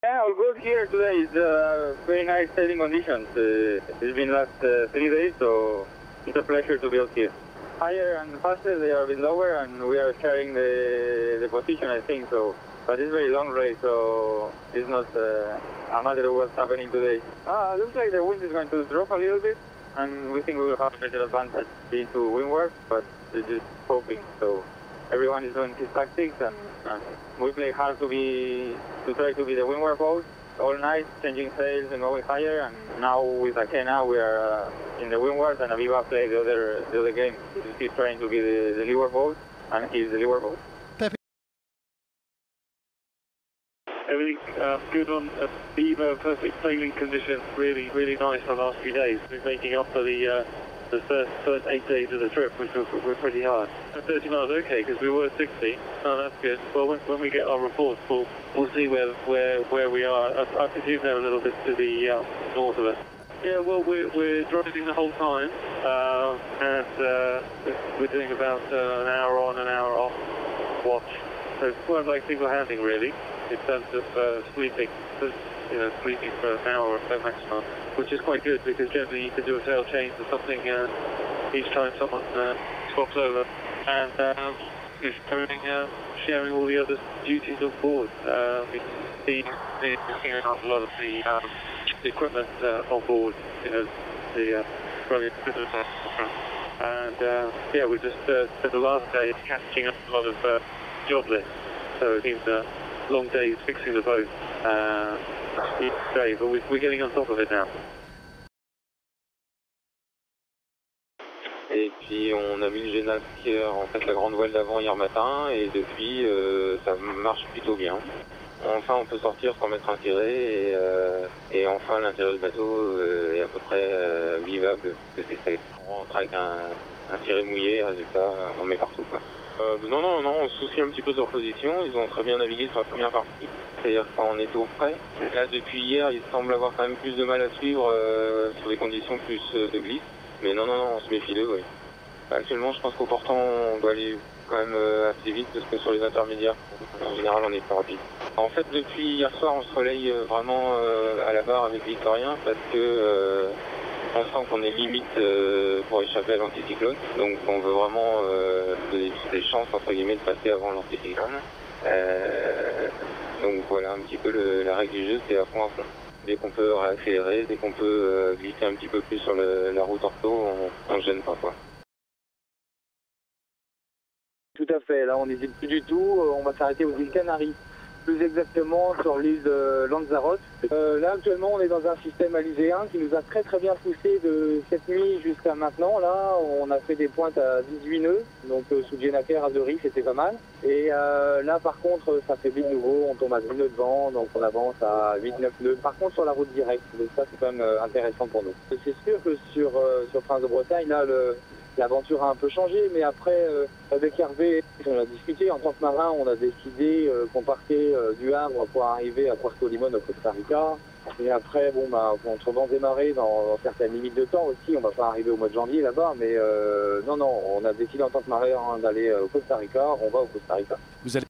Yeah, all good here today. It's very nice sailing conditions. It's been last 3 days, so it's a pleasure to be out here. Higher and faster, they are a bit lower, and we are sharing the position, I think. So, but it's a very long race, so it's not a matter of what's happening today. Looks like the wind is going to drop a little bit, and we think we will have a better advantage into windward, but we're just hoping. So everyone is doing his tactics, and we play hard to try to be the windward boat all night, changing sails and going higher. And now with Akena, we are in the windward, and Aviva played the other game. He's trying to be the leeward boat, and he's the leeward boat. Everything good on Aviva, perfect sailing conditions, really, really nice the last few days. We're making up for the first 8 days of the trip, which were pretty hard. 30 miles okay, because we were 60. Oh, that's good. Well, when we get our reports, we'll see where we are. I presume they're a little bit to the north of us. Yeah, well, we're driving the whole time, and we're doing about an hour on, an hour off watch. So it's quite like single handling, really, in terms of sleeping. Sleeping for an hour or so maximum, which is quite good because generally you can do a sail change or something each time someone swaps over, and sharing all the other duties on board. We see clearing up a lot of the equipment on board, the running equipment, and we just spent the last day catching up a lot of job lists. So it's been long days fixing the boat. Each day, but we're getting on top of it now. Et puis on a mis le génac, en fait la grande voile d'avant hier matin, et depuis ça marche plutôt bien. Enfin on peut sortir sans mettre un tiré, et enfin l'intérieur du bateau est à peu près vivable, parce que c'est on rentre avec un tiré mouillé, résultat on met partout quoi. Non, on se soucie un petit peu de leur position, ils ont très bien navigué sur la première partie, c'est-à-dire qu'on était au frais. Là depuis hier, ils semblent avoir quand même plus de mal à suivre sur des conditions plus de glisse, mais non, on se méfie d'eux, oui. Actuellement, je pense qu'au portant, on doit aller quand même assez vite, parce que sur les intermédiaires, en général, on est plus rapide. En fait, depuis hier soir, on se relaye vraiment à la barre avec Victorien, parce que on sent qu'on est limite pour échapper à l'anticyclone, donc on veut vraiment donner des chances entre guillemets de passer avant l'anticyclone. Donc voilà un petit peu la règle du jeu, c'est à fond. Dès qu'on peut réaccélérer, dès qu'on peut glisser un petit peu plus sur la route ortho, on ne gêne pas quoi. Tout à fait, là on n'hésite plus du tout, on va s'arrêter aux îles Canaries. Plus exactement sur l'île de Lanzarote. Là actuellement on est dans un système alyséen qui nous a très bien poussé de cette nuit jusqu'à maintenant. Là on a fait des pointes à 18 nœuds, donc sous Genaker à Zurich c'était pas mal. Et là par contre ça fait de nouveau, on tombe à 10 nœuds de vent, donc on avance à 8-9 nœuds. Par contre sur la route directe, donc ça c'est quand même intéressant pour nous. C'est sûr que sur Prince de Bretagne, là l'aventure a un peu changé, mais après, avec Hervé, on a discuté. En tant que marin, on a décidé qu'on partait du Havre pour arriver à Puerto Limón au Costa Rica. Et après, entre vents et marées, dans certaines limites de temps aussi, on va pas arriver au mois de janvier là-bas, mais non, on a décidé en tant que marin d'aller au Costa Rica. On va au Costa Rica. Vous allez